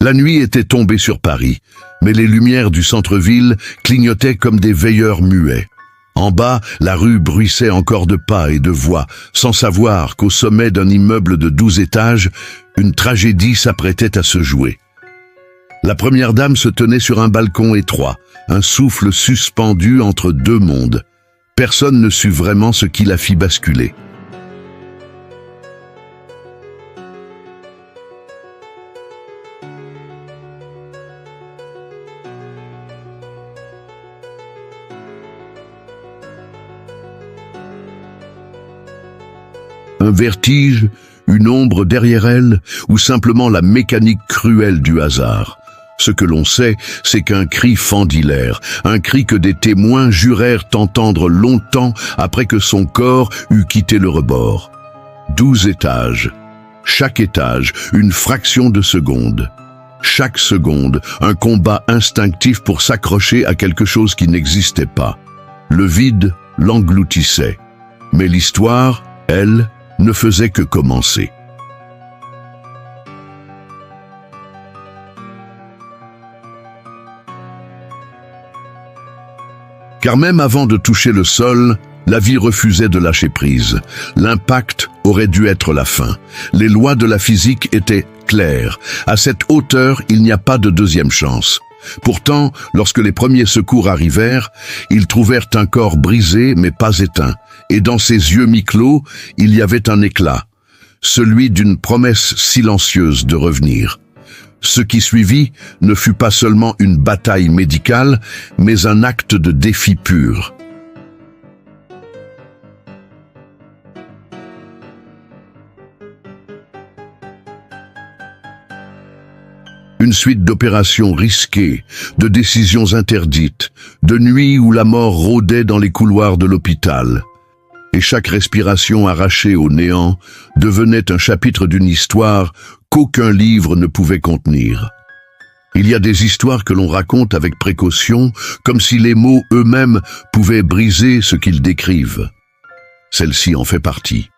La nuit était tombée sur Paris, mais les lumières du centre-ville clignotaient comme des veilleurs muets. En bas, la rue bruissait encore de pas et de voix, sans savoir qu'au sommet d'un immeuble de 12 étages, une tragédie s'apprêtait à se jouer. La première dame se tenait sur un balcon étroit, un souffle suspendu entre deux mondes. Personne ne sut vraiment ce qui la fit basculer. Un vertige, une ombre derrière elle, ou simplement la mécanique cruelle du hasard. Ce que l'on sait, c'est qu'un cri fendit l'air, un cri que des témoins jurèrent entendre longtemps après que son corps eut quitté le rebord. 12 étages. Chaque étage, une fraction de seconde. Chaque seconde, un combat instinctif pour s'accrocher à quelque chose qui n'existait pas. Le vide l'engloutissait. Mais l'histoire, elle, ne faisait que commencer. Car même avant de toucher le sol, la vie refusait de lâcher prise. L'impact aurait dû être la fin. Les lois de la physique étaient claires. À cette hauteur, il n'y a pas de deuxième chance. Pourtant, lorsque les premiers secours arrivèrent, ils trouvèrent un corps brisé mais pas éteint. Et dans ses yeux mi-clos, il y avait un éclat, celui d'une promesse silencieuse de revenir. Ce qui suivit ne fut pas seulement une bataille médicale, mais un acte de défi pur. Une suite d'opérations risquées, de décisions interdites, de nuits où la mort rôdait dans les couloirs de l'hôpital. Et chaque respiration arrachée au néant devenait un chapitre d'une histoire qu'aucun livre ne pouvait contenir. Il y a des histoires que l'on raconte avec précaution, comme si les mots eux-mêmes pouvaient briser ce qu'ils décrivent. Celle-ci en fait partie.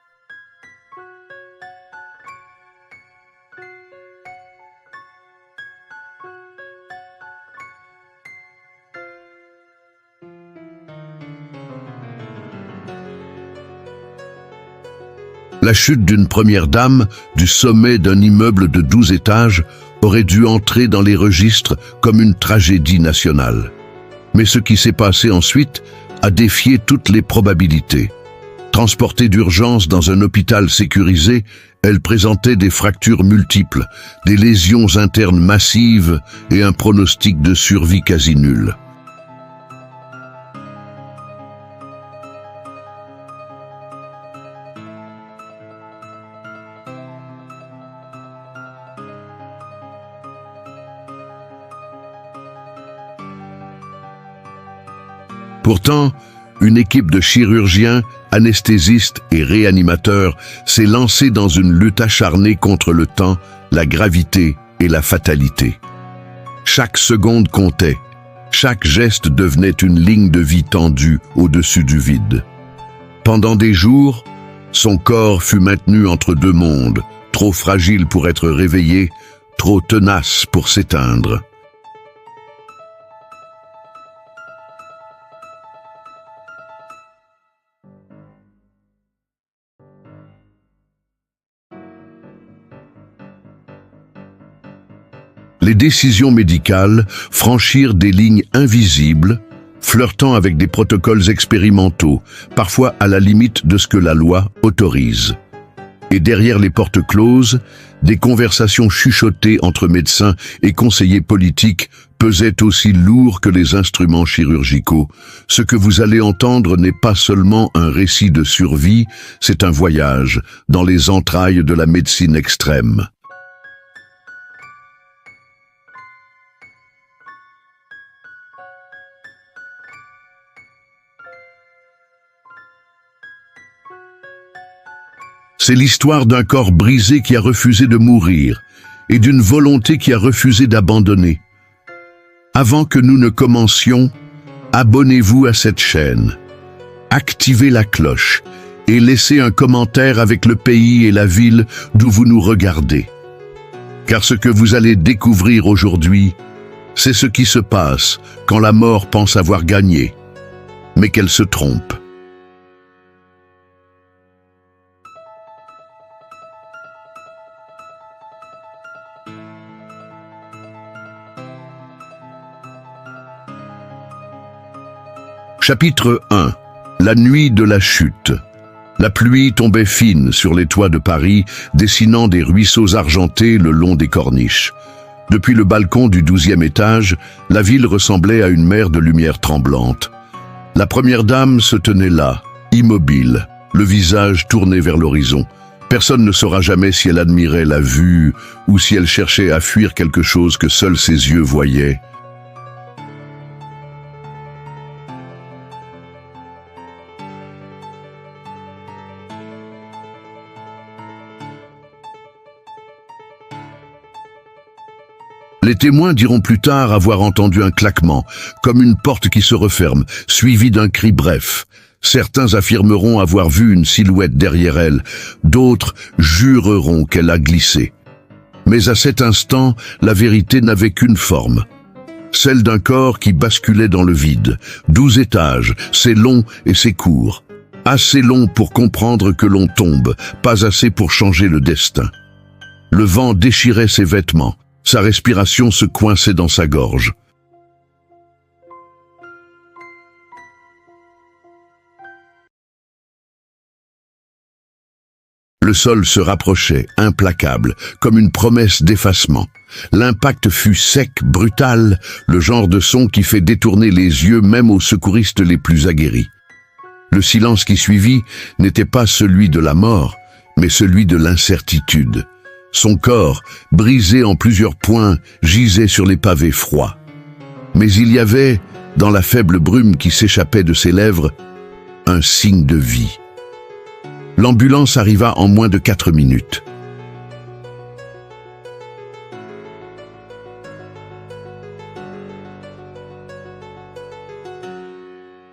La chute d'une première dame du sommet d'un immeuble de 12 étages aurait dû entrer dans les registres comme une tragédie nationale. Mais ce qui s'est passé ensuite a défié toutes les probabilités. Transportée d'urgence dans un hôpital sécurisé, elle présentait des fractures multiples, des lésions internes massives et un pronostic de survie quasi nul. Pourtant, une équipe de chirurgiens, anesthésistes et réanimateurs s'est lancée dans une lutte acharnée contre le temps, la gravité et la fatalité. Chaque seconde comptait, chaque geste devenait une ligne de vie tendue au-dessus du vide. Pendant des jours, son corps fut maintenu entre deux mondes, trop fragile pour être réveillé, trop tenace pour s'éteindre. Les décisions médicales franchirent des lignes invisibles, flirtant avec des protocoles expérimentaux, parfois à la limite de ce que la loi autorise. Et derrière les portes closes, des conversations chuchotées entre médecins et conseillers politiques pesaient aussi lourd que les instruments chirurgicaux. Ce que vous allez entendre n'est pas seulement un récit de survie, c'est un voyage dans les entrailles de la médecine extrême. C'est l'histoire d'un corps brisé qui a refusé de mourir et d'une volonté qui a refusé d'abandonner. Avant que nous ne commencions, abonnez-vous à cette chaîne, activez la cloche et laissez un commentaire avec le pays et la ville d'où vous nous regardez. Car ce que vous allez découvrir aujourd'hui, c'est ce qui se passe quand la mort pense avoir gagné, mais qu'elle se trompe. Chapitre 1. La nuit de la chute. La pluie tombait fine sur les toits de Paris, dessinant des ruisseaux argentés le long des corniches. Depuis le balcon du 12e étage, la ville ressemblait à une mer de lumière tremblante. La première dame se tenait là, immobile, le visage tourné vers l'horizon. Personne ne saura jamais si elle admirait la vue ou si elle cherchait à fuir quelque chose que seuls ses yeux voyaient. Les témoins diront plus tard avoir entendu un claquement, comme une porte qui se referme, suivi d'un cri bref. Certains affirmeront avoir vu une silhouette derrière elle, d'autres jureront qu'elle a glissé. Mais à cet instant, la vérité n'avait qu'une forme. Celle d'un corps qui basculait dans le vide. 12 étages, c'est long et c'est court. Assez long pour comprendre que l'on tombe, pas assez pour changer le destin. Le vent déchirait ses vêtements. Sa respiration se coinçait dans sa gorge. Le sol se rapprochait, implacable, comme une promesse d'effacement. L'impact fut sec, brutal, le genre de son qui fait détourner les yeux même aux secouristes les plus aguerris. Le silence qui suivit n'était pas celui de la mort, mais celui de l'incertitude. Son corps, brisé en plusieurs points, gisait sur les pavés froids. Mais il y avait, dans la faible brume qui s'échappait de ses lèvres, un signe de vie. L'ambulance arriva en moins de 4 minutes.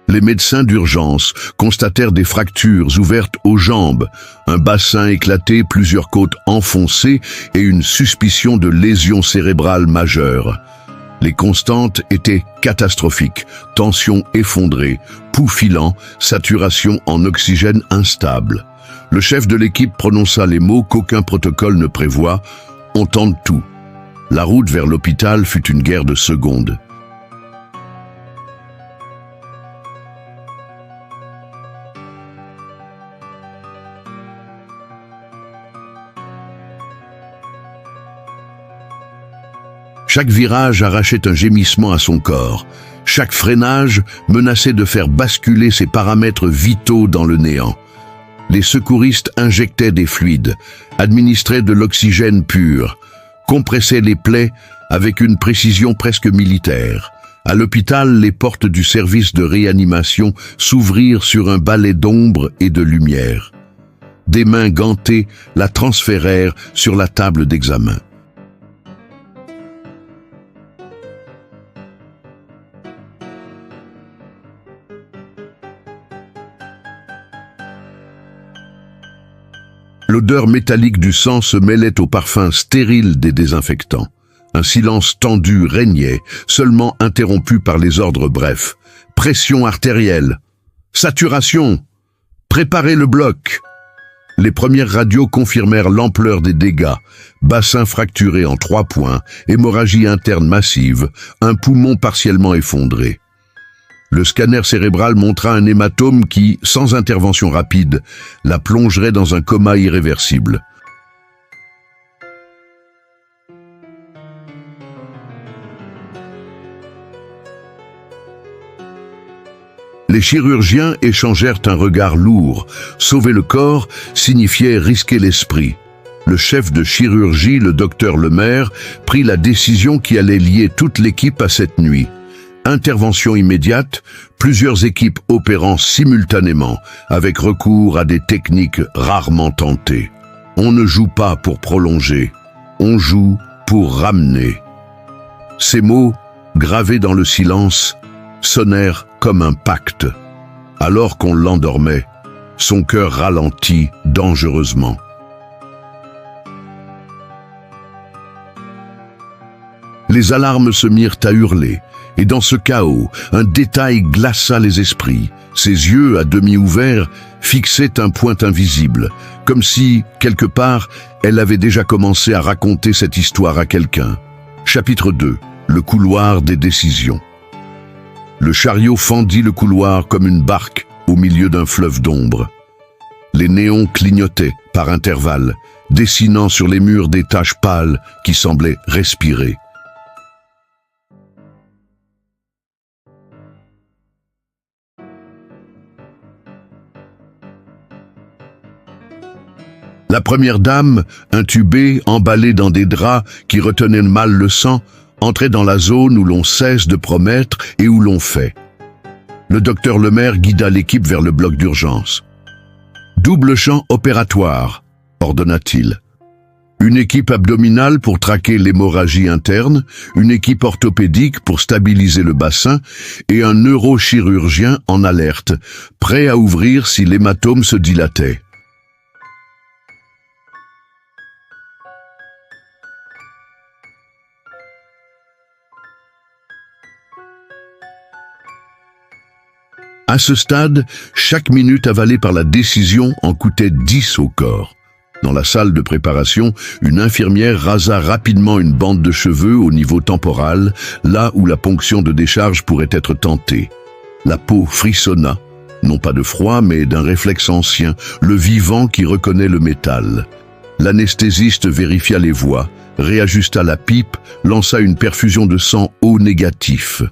Les médecins d'urgence constatèrent des fractures ouvertes aux jambes, un bassin éclaté, plusieurs côtes enfoncées et une suspicion de lésion cérébrale majeure. Les constantes étaient catastrophiques, tension effondrée, pouls filant, saturation en oxygène instable. Le chef de l'équipe prononça les mots qu'aucun protocole ne prévoit, « On tente tout ». La route vers l'hôpital fut une guerre de secondes. Chaque virage arrachait un gémissement à son corps. Chaque freinage menaçait de faire basculer ses paramètres vitaux dans le néant. Les secouristes injectaient des fluides, administraient de l'oxygène pur, compressaient les plaies avec une précision presque militaire. À l'hôpital, les portes du service de réanimation s'ouvrirent sur un balai d'ombre et de lumière. Des mains gantées la transférèrent sur la table d'examen. L'odeur métallique du sang se mêlait au parfum stérile des désinfectants. Un silence tendu régnait, seulement interrompu par les ordres brefs. Pression artérielle. Saturation. Préparez le bloc. Les premières radios confirmèrent l'ampleur des dégâts. Bassin fracturé en 3 points, hémorragie interne massive, un poumon partiellement effondré. Le scanner cérébral montra un hématome qui, sans intervention rapide, la plongerait dans un coma irréversible. Les chirurgiens échangèrent un regard lourd. Sauver le corps signifiait risquer l'esprit. Le chef de chirurgie, le docteur Lemaire, prit la décision qui allait lier toute l'équipe à cette nuit. Intervention immédiate, plusieurs équipes opérant simultanément, avec recours à des techniques rarement tentées. On ne joue pas pour prolonger, on joue pour ramener. Ces mots, gravés dans le silence, sonnèrent comme un pacte. Alors qu'on l'endormait, son cœur ralentit dangereusement. Les alarmes se mirent à hurler, et dans ce chaos, un détail glaça les esprits. Ses yeux, à demi ouverts, fixaient un point invisible, comme si, quelque part, elle avait déjà commencé à raconter cette histoire à quelqu'un. Chapitre 2. Le couloir des décisions. Le chariot fendit le couloir comme une barque au milieu d'un fleuve d'ombre. Les néons clignotaient par intervalles, dessinant sur les murs des taches pâles qui semblaient respirer. La première dame, intubée, emballée dans des draps qui retenaient mal le sang, entrait dans la zone où l'on cesse de promettre et où l'on fait. Le docteur Lemaire guida l'équipe vers le bloc d'urgence. « Double champ opératoire », ordonna-t-il. Une équipe abdominale pour traquer l'hémorragie interne, une équipe orthopédique pour stabiliser le bassin et un neurochirurgien en alerte, prêt à ouvrir si l'hématome se dilatait. À ce stade, chaque minute avalée par la décision en coûtait 10 au corps. Dans la salle de préparation, une infirmière rasa rapidement une bande de cheveux au niveau temporal, là où la ponction de décharge pourrait être tentée. La peau frissonna, non pas de froid, mais d'un réflexe ancien, le vivant qui reconnaît le métal. L'anesthésiste vérifia les voies, réajusta la pipe, lança une perfusion de sang O négatif.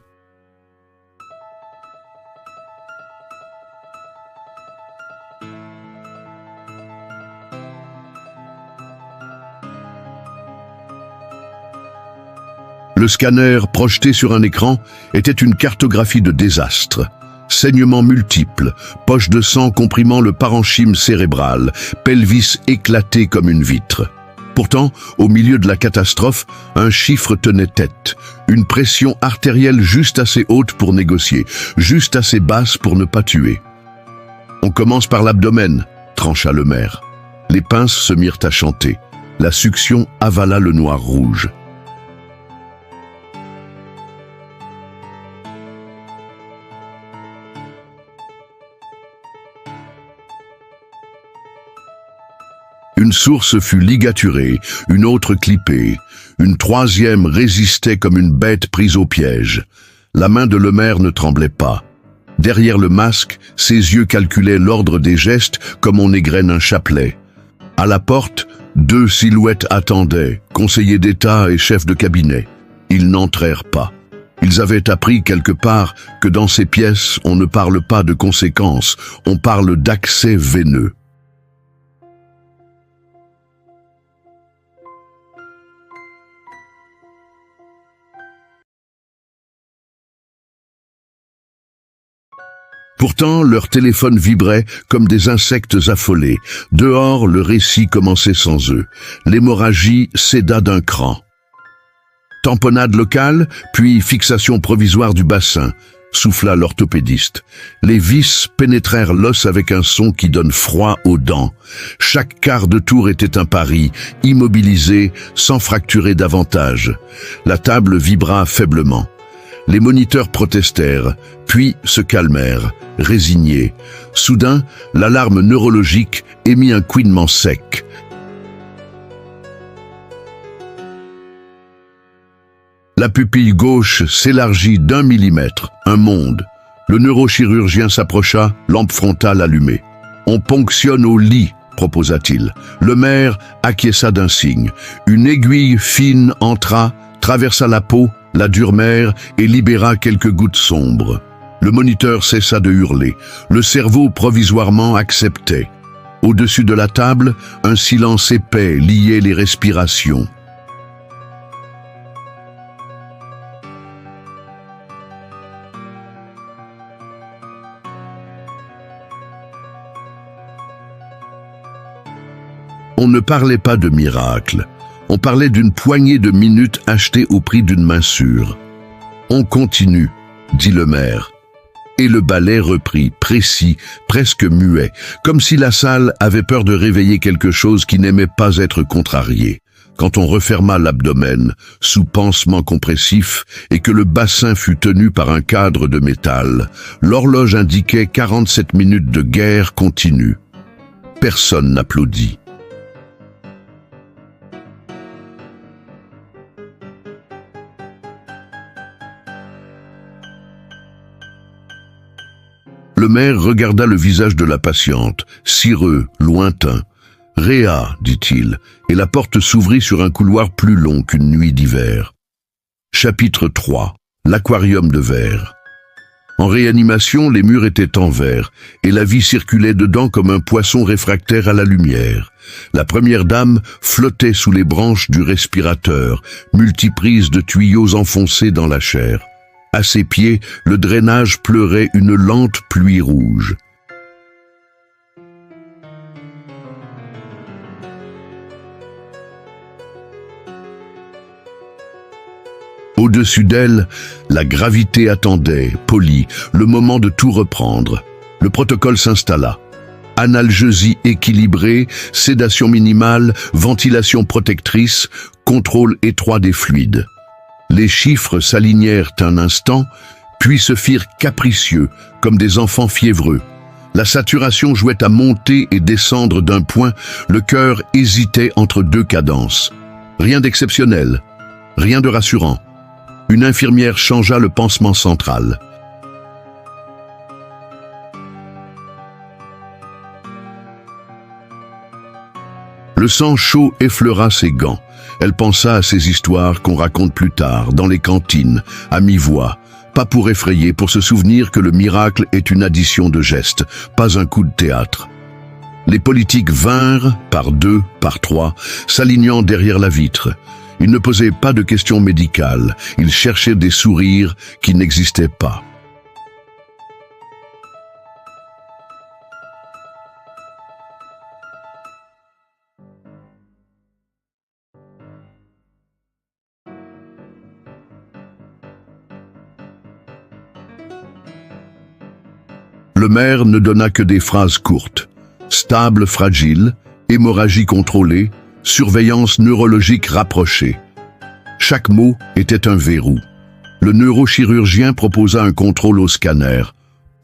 Le scanner, projeté sur un écran, était une cartographie de désastre. Saignements multiples, poches de sang comprimant le parenchyme cérébral, pelvis éclaté comme une vitre. Pourtant, au milieu de la catastrophe, un chiffre tenait tête. Une pression artérielle juste assez haute pour négocier, juste assez basse pour ne pas tuer. « On commence par l'abdomen », trancha Lemaire. Les pinces se mirent à chanter. La succion avala le noir rouge. Une source fut ligaturée, une autre clippée, une troisième résistait comme une bête prise au piège. La main de Lemaire ne tremblait pas. Derrière le masque, ses yeux calculaient l'ordre des gestes comme on égrène un chapelet. À la porte, 2 silhouettes attendaient, conseillers d'État et chefs de cabinet. Ils n'entrèrent pas. Ils avaient appris quelque part que dans ces pièces, on ne parle pas de conséquences, on parle d'accès veineux. Pourtant, leur téléphone vibrait comme des insectes affolés. Dehors, le récit commençait sans eux. L'hémorragie céda d'un cran. Tamponnade locale, puis fixation provisoire du bassin, souffla l'orthopédiste. Les vis pénétrèrent l'os avec un son qui donne froid aux dents. Chaque quart de tour était un pari, immobilisé, sans fracturer davantage. La table vibra faiblement. Les moniteurs protestèrent, puis se calmèrent, résignés. Soudain, l'alarme neurologique émit un couinement sec. La pupille gauche s'élargit d'1 millimètre, un monde. Le neurochirurgien s'approcha, lampe frontale allumée. « On ponctionne au lit », proposa-t-il. Lemaire acquiesça d'un signe. Une aiguille fine entra, traversa la peau, la durmère et libéra quelques gouttes sombres. Le moniteur cessa de hurler. Le cerveau provisoirement acceptait. Au-dessus de la table, un silence épais liait les respirations. On ne parlait pas de miracle. On parlait d'une poignée de minutes achetées au prix d'une main sûre. « On continue », dit Lemaire. Et le ballet reprit, précis, presque muet, comme si la salle avait peur de réveiller quelque chose qui n'aimait pas être contrarié. quand on referma l'abdomen sous pansement compressif et que le bassin fut tenu par un cadre de métal, l'horloge indiquait 47 minutes de guerre continue. Personne n'applaudit. Le maire regarda le visage de la patiente, cireux, lointain. « Réa », dit-il, et la porte s'ouvrit sur un couloir plus long qu'une nuit d'hiver. Chapitre 3. L'aquarium de verre. En réanimation, les murs étaient en verre, et la vie circulait dedans comme un poisson réfractaire à la lumière. La première dame flottait sous les branches du respirateur, multiprises de tuyaux enfoncés dans la chair. À ses pieds, le drainage pleurait une lente pluie rouge. Au-dessus d'elle, la gravité attendait, polie, le moment de tout reprendre. Le protocole s'installa. Analgésie équilibrée, sédation minimale, ventilation protectrice, contrôle étroit des fluides. Les chiffres s'alignèrent un instant, puis se firent capricieux, comme des enfants fiévreux. La saturation jouait à monter et descendre d'un point, le cœur hésitait entre deux cadences. Rien d'exceptionnel, rien de rassurant. Une infirmière changea le pansement central. Le sang chaud effleura ses gants. Elle pensa à ces histoires qu'on raconte plus tard, dans les cantines, à mi-voix. Pas pour effrayer, pour se souvenir que le miracle est une addition de gestes, pas un coup de théâtre. Les politiques vinrent, par deux, par trois, s'alignant derrière la vitre. Ils ne posaient pas de questions médicales, ils cherchaient des sourires qui n'existaient pas. Le maire ne donna que des phrases courtes. Stable, fragile, hémorragie contrôlée, surveillance neurologique rapprochée. Chaque mot était un verrou. Le neurochirurgien proposa un contrôle au scanner.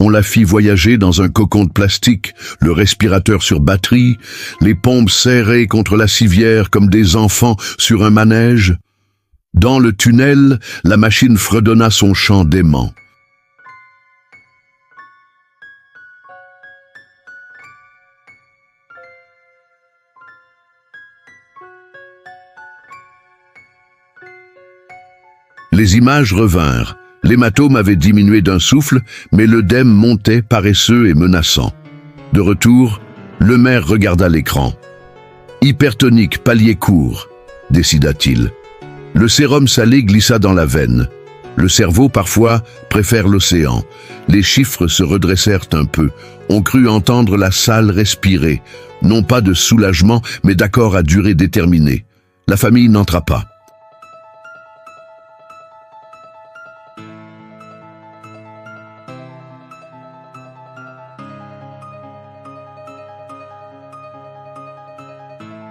On la fit voyager dans un cocon de plastique, le respirateur sur batterie, les pompes serrées contre la civière comme des enfants sur un manège. Dans le tunnel, la machine fredonna son chant d'aimant. Les images revinrent. L'hématome avait diminué d'un souffle, mais l'œdème montait paresseux et menaçant. De retour, le maire regarda l'écran. « Hypertonique, palier court », décida-t-il. Le sérum salé glissa dans la veine. Le cerveau, parfois, préfère l'océan. Les chiffres se redressèrent un peu. On crut entendre la salle respirer. Non pas de soulagement, mais d'accord à durée déterminée. La famille n'entra pas.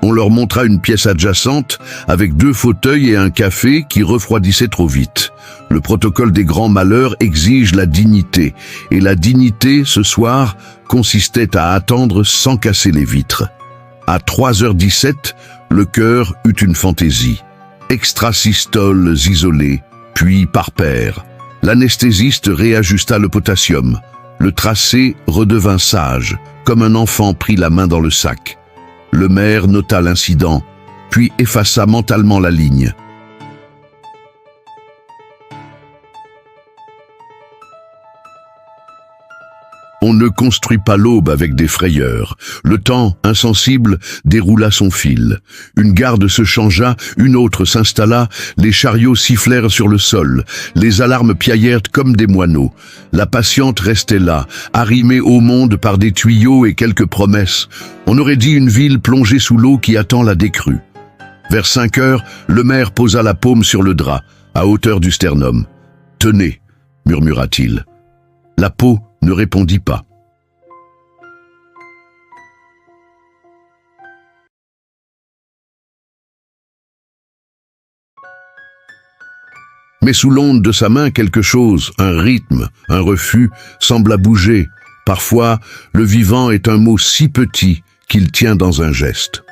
On leur montra une pièce adjacente avec 2 fauteuils et un café qui refroidissaient trop vite. Le protocole des grands malheurs exige la dignité. Et la dignité, ce soir, consistait à attendre sans casser les vitres. À 3h17, le cœur eut une fantaisie. Extrasystoles isolées, puis par paires. L'anesthésiste réajusta le potassium. Le tracé redevint sage, comme un enfant prit la main dans le sac. Le maire nota l'incident, puis effaça mentalement la ligne. On ne construit pas l'aube avec des frayeurs. Le temps, insensible, déroula son fil. Une garde se changea, une autre s'installa, les chariots sifflèrent sur le sol, les alarmes piaillèrent comme des moineaux. La patiente restait là, arrimée au monde par des tuyaux et quelques promesses. On aurait dit une ville plongée sous l'eau qui attend la décrue. Vers 5 heures, le maire posa la paume sur le drap, à hauteur du sternum. « Tenez », murmura-t-il. La peau ne répondit pas. Mais sous l'onde de sa main, quelque chose, un rythme, un refus, semble à bouger. Parfois, le vivant est un mot si petit qu'il tient dans un geste.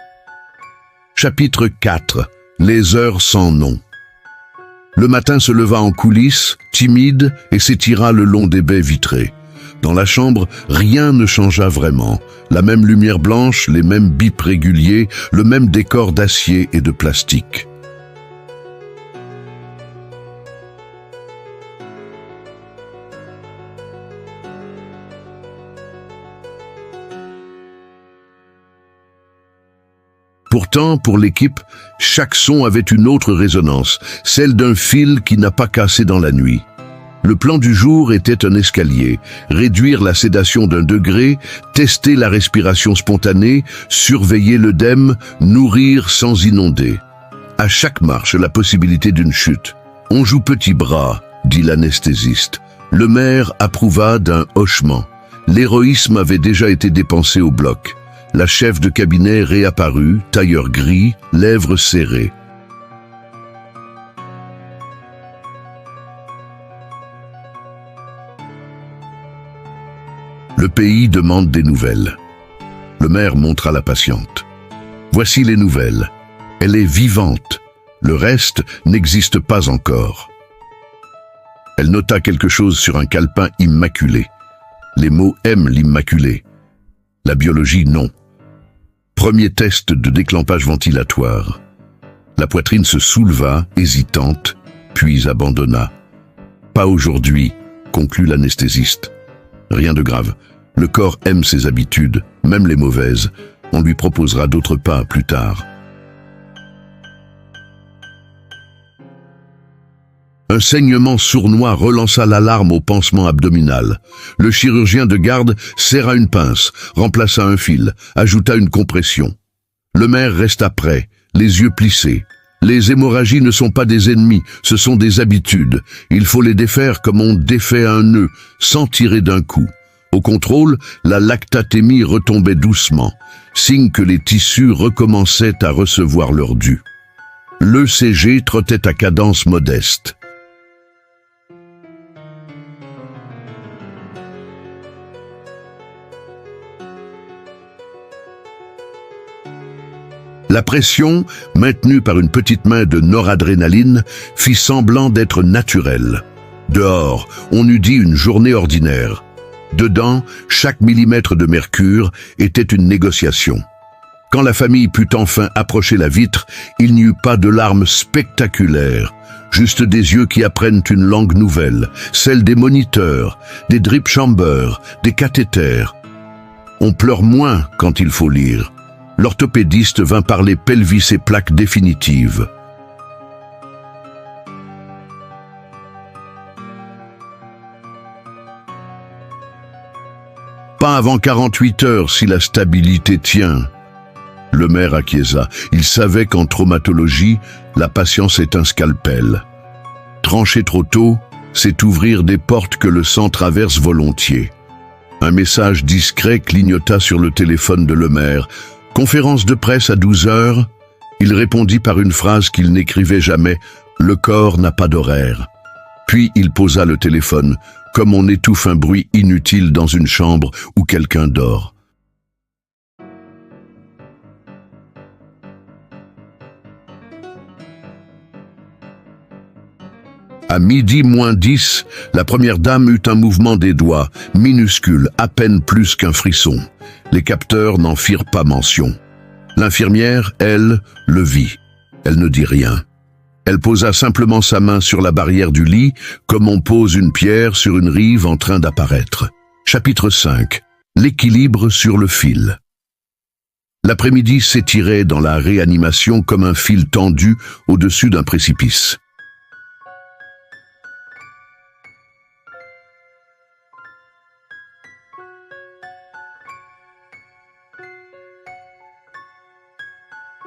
Chapitre 4. Les heures sans nom. Le matin se leva en coulisses, timide, et s'étira le long des baies vitrées. Dans la chambre, rien ne changea vraiment. La même lumière blanche, les mêmes bips réguliers, le même décor d'acier et de plastique. Pourtant, pour l'équipe, chaque son avait une autre résonance, celle d'un fil qui n'a pas cassé dans la nuit. Le plan du jour était un escalier, réduire la sédation d'un degré, tester la respiration spontanée, surveiller l'œdème, nourrir sans inonder. À chaque marche, la possibilité d'une chute. « On joue petit bras », dit l'anesthésiste. Le maire approuva d'un hochement. L'héroïsme avait déjà été dépensé au bloc. La chef de cabinet réapparut, tailleur gris, lèvres serrées. Le pays demande des nouvelles. Le maire montra la patiente. Voici les nouvelles. Elle est vivante. Le reste n'existe pas encore. Elle nota quelque chose sur un calepin immaculé. Les mots aiment l'immaculé. La biologie, non. Premier test de déclampage ventilatoire. La poitrine se souleva, hésitante, puis abandonna. Pas aujourd'hui, conclut l'anesthésiste. Rien de grave. Le corps aime ses habitudes, même les mauvaises. On lui proposera d'autres pas plus tard. Un saignement sournois relança l'alarme au pansement abdominal. Le chirurgien de garde serra une pince, remplaça un fil, ajouta une compression. Le maire resta prêt, les yeux plissés. Les hémorragies ne sont pas des ennemis, ce sont des habitudes. Il faut les défaire comme on défait un nœud, sans tirer d'un coup. Au contrôle, la lactatémie retombait doucement, signe que les tissus recommençaient à recevoir leur dû. L'ECG trottait à cadence modeste. La pression, maintenue par une petite main de noradrénaline, fit semblant d'être naturelle. Dehors, on eût dit une journée ordinaire. Dedans, chaque millimètre de mercure était une négociation. Quand la famille put enfin approcher la vitre, il n'y eut pas de larmes spectaculaires, juste des yeux qui apprennent une langue nouvelle, celle des moniteurs, des drip chambers, des cathéters. On pleure moins quand il faut lire. L'orthopédiste vint parler pelvis et plaques définitives. Pas avant 48 heures si la stabilité tient. Le maire acquiesça. Il savait qu'en traumatologie, la patience est un scalpel. Trancher trop tôt, c'est ouvrir des portes que le sang traverse volontiers. Un message discret clignota sur le téléphone de le maire. Conférence de presse à 12 heures. Il répondit par une phrase qu'il n'écrivait jamais. Le corps n'a pas d'horaire. Puis il posa le téléphone, comme on étouffe un bruit inutile dans une chambre où quelqu'un dort. À midi moins 10, la première dame eut un mouvement des doigts, minuscule, à peine plus qu'un frisson. Les capteurs n'en firent pas mention. L'infirmière, elle, le vit. Elle ne dit rien. Elle posa simplement sa main sur la barrière du lit, comme on pose une pierre sur une rive en train d'apparaître. Chapitre 5. L'équilibre sur le fil. L'après-midi s'étirait dans la réanimation comme un fil tendu au-dessus d'un précipice.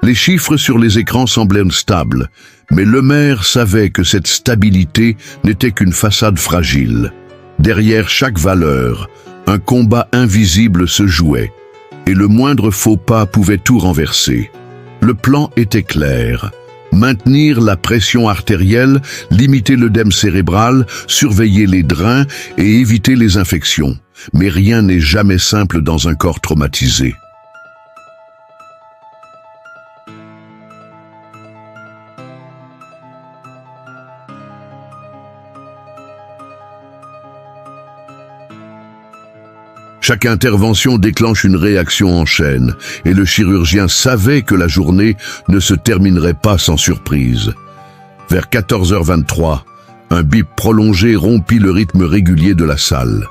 Les chiffres sur les écrans semblaient stables, mais le maire savait que cette stabilité n'était qu'une façade fragile. Derrière chaque valeur, un combat invisible se jouait, et le moindre faux pas pouvait tout renverser. Le plan était clair, Maintenir la pression artérielle, limiter l'œdème cérébral, surveiller les drains et éviter les infections. Mais rien n'est jamais simple dans un corps traumatisé. Chaque intervention déclenche une réaction en chaîne, et le chirurgien savait que la journée ne se terminerait pas sans surprise. Vers 14h23, un bip prolongé rompit le rythme régulier de la salle.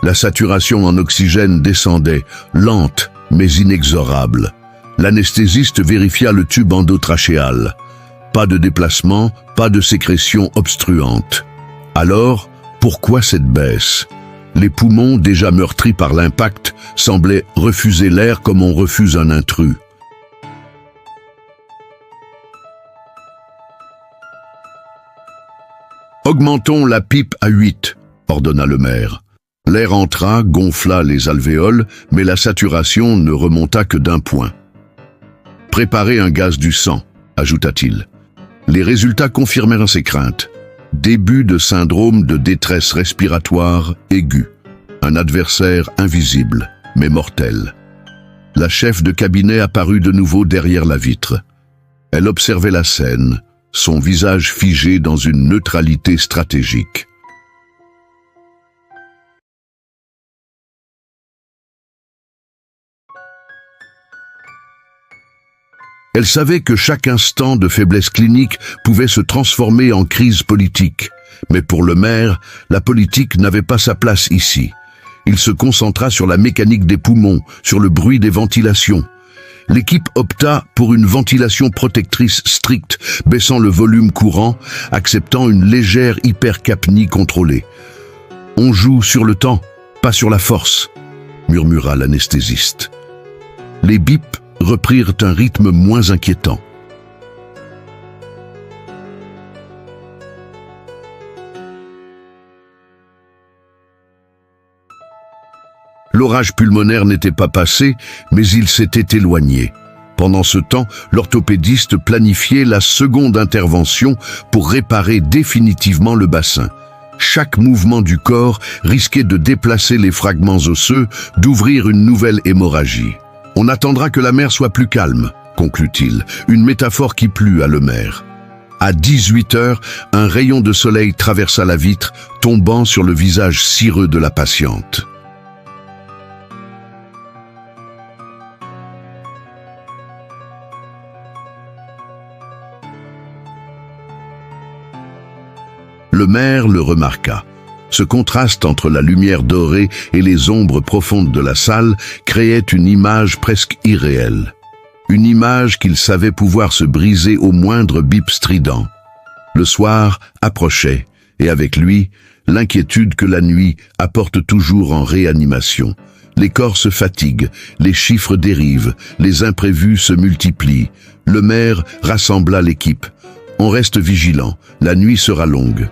La saturation en oxygène descendait, lente mais inexorable. L'anesthésiste vérifia le tube endotrachéal. Pas de déplacement, pas de sécrétion obstruante. Alors, pourquoi cette baisse ? Les poumons, déjà meurtris par l'impact, semblaient refuser l'air comme on refuse un intrus. « Augmentons la pipe à 8, ordonna le maire. L'air entra, gonfla les alvéoles, mais la saturation ne remonta que d'1 point. « Préparez un gaz du sang, ajouta-t-il. Les résultats confirmèrent ses craintes. Début de syndrome de détresse respiratoire aiguë. Un adversaire invisible, mais mortel. La chef de cabinet apparut de nouveau derrière la vitre. Elle observait la scène, son visage figé dans une neutralité stratégique. Elle savait que chaque instant de faiblesse clinique pouvait se transformer en crise politique. Mais pour le maire, la politique n'avait pas sa place ici. Il se concentra sur la mécanique des poumons, sur le bruit des ventilations. L'équipe opta pour une ventilation protectrice stricte, baissant le volume courant, acceptant une légère hypercapnie contrôlée. « On joue sur le temps, pas sur la force », murmura l'anesthésiste. Les bips reprirent un rythme moins inquiétant. L'orage pulmonaire n'était pas passé, mais il s'était éloigné. Pendant ce temps, l'orthopédiste planifiait la seconde intervention pour réparer définitivement le bassin. Chaque mouvement du corps risquait de déplacer les fragments osseux, d'ouvrir une nouvelle hémorragie. « On attendra que la mer soit plus calme », conclut-il, une métaphore qui plut à le maire. À 18h, un rayon de soleil traversa la vitre, tombant sur le visage cireux de la patiente. Le maire le remarqua. Ce contraste entre la lumière dorée et les ombres profondes de la salle créait une image presque irréelle. Une image qu'il savait pouvoir se briser au moindre bip strident. Le soir approchait, et avec lui, l'inquiétude que la nuit apporte toujours en réanimation. Les corps se fatiguent, les chiffres dérivent, les imprévus se multiplient. Le maire rassembla l'équipe. On reste vigilant, la nuit sera longue.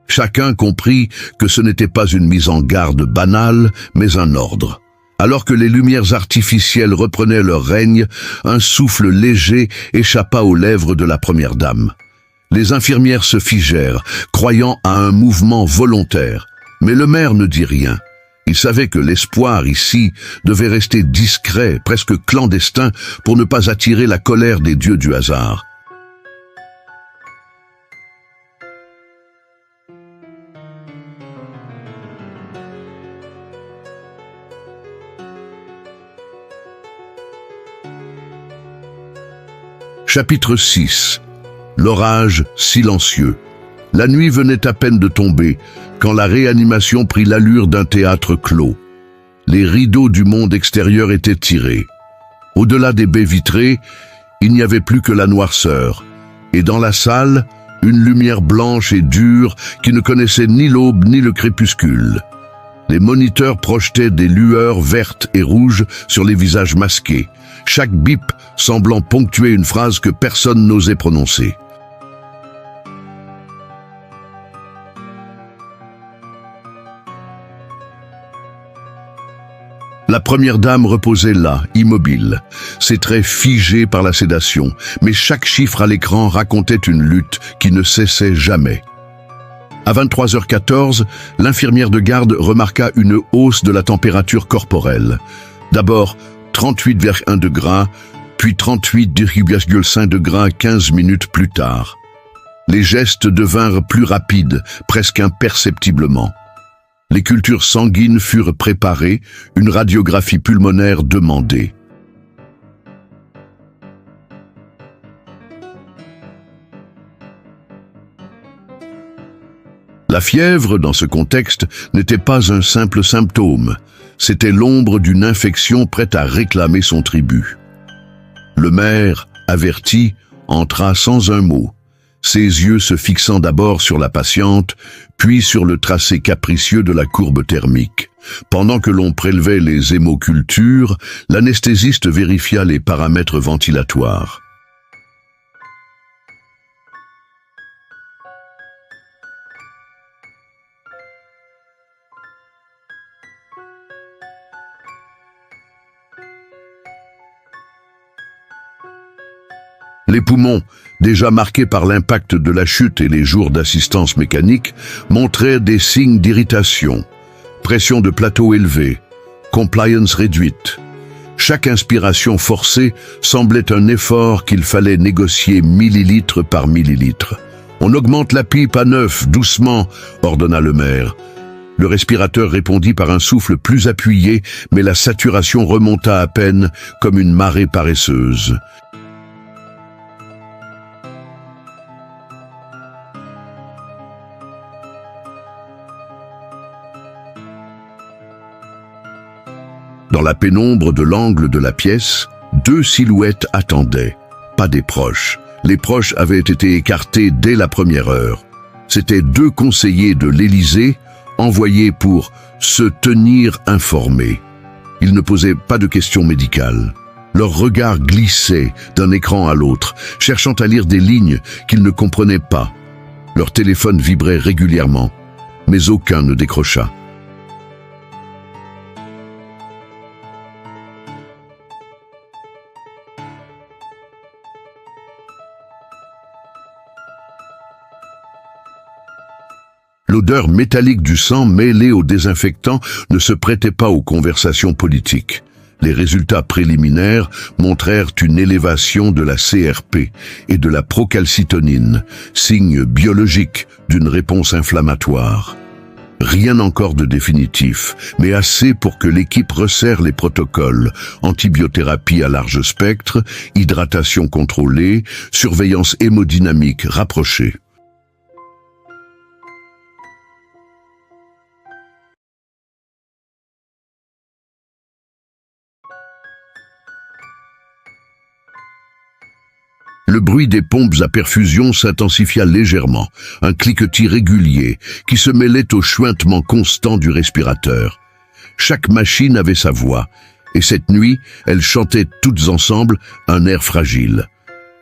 Chacun comprit que ce n'était pas une mise en garde banale, mais un ordre. Alors que les lumières artificielles reprenaient leur règne, un souffle léger échappa aux lèvres de la première dame. Les infirmières se figèrent, croyant à un mouvement volontaire. Mais le maire ne dit rien. Il savait que l'espoir ici devait rester discret, presque clandestin, pour ne pas attirer la colère des dieux du hasard. Chapitre 6. L'orage silencieux. La nuit venait à peine de tomber, quand la réanimation prit l'allure d'un théâtre clos. Les rideaux du monde extérieur étaient tirés. Au-delà des baies vitrées, il n'y avait plus que la noirceur, et dans la salle, une lumière blanche et dure qui ne connaissait ni l'aube ni le crépuscule. Les moniteurs projetaient des lueurs vertes et rouges sur les visages masqués, chaque bip semblant ponctuer une phrase que personne n'osait prononcer. La première dame reposait là, immobile, ses traits figés par la sédation, mais chaque chiffre à l'écran racontait une lutte qui ne cessait jamais. À 23h14, l'infirmière de garde remarqua une hausse de la température corporelle. D'abord 38,1 degrés, puis 38,5 degrés 15 minutes plus tard. Les gestes devinrent plus rapides, presque imperceptiblement. Les cultures sanguines furent préparées, une radiographie pulmonaire demandée. La fièvre, dans ce contexte, n'était pas un simple symptôme. C'était l'ombre d'une infection prête à réclamer son tribut. Le maire, averti, entra sans un mot, ses yeux se fixant d'abord sur la patiente, puis sur le tracé capricieux de la courbe thermique. Pendant que l'on prélevait les hémocultures, l'anesthésiste vérifia les paramètres ventilatoires. Les poumons, déjà marqués par l'impact de la chute et les jours d'assistance mécanique, montraient des signes d'irritation, pression de plateau élevée, compliance réduite. Chaque inspiration forcée semblait un effort qu'il fallait négocier millilitre par millilitre. « On augmente la pipe à 9, doucement », ordonna le maire. Le respirateur répondit par un souffle plus appuyé, mais la saturation remonta à peine comme une marée paresseuse. Dans la pénombre de l'angle de la pièce, deux silhouettes attendaient. Pas des proches. Les proches avaient été écartés dès la première heure. C'étaient deux conseillers de l'Élysée, envoyés pour se tenir informés. Ils ne posaient pas de questions médicales. Leurs regards glissaient d'un écran à l'autre, cherchant à lire des lignes qu'ils ne comprenaient pas. Leur téléphone vibrait régulièrement, mais aucun ne décrocha. L'odeur métallique du sang mêlée au désinfectant ne se prêtait pas aux conversations politiques. Les résultats préliminaires montrèrent une élévation de la CRP et de la procalcitonine, signe biologique d'une réponse inflammatoire. Rien encore de définitif, mais assez pour que l'équipe resserre les protocoles, antibiothérapie à large spectre, hydratation contrôlée, surveillance hémodynamique rapprochée. Le bruit des pompes à perfusion s'intensifia légèrement, un cliquetis régulier qui se mêlait au chuintement constant du respirateur. Chaque machine avait sa voix, et cette nuit, elles chantaient toutes ensemble un air fragile.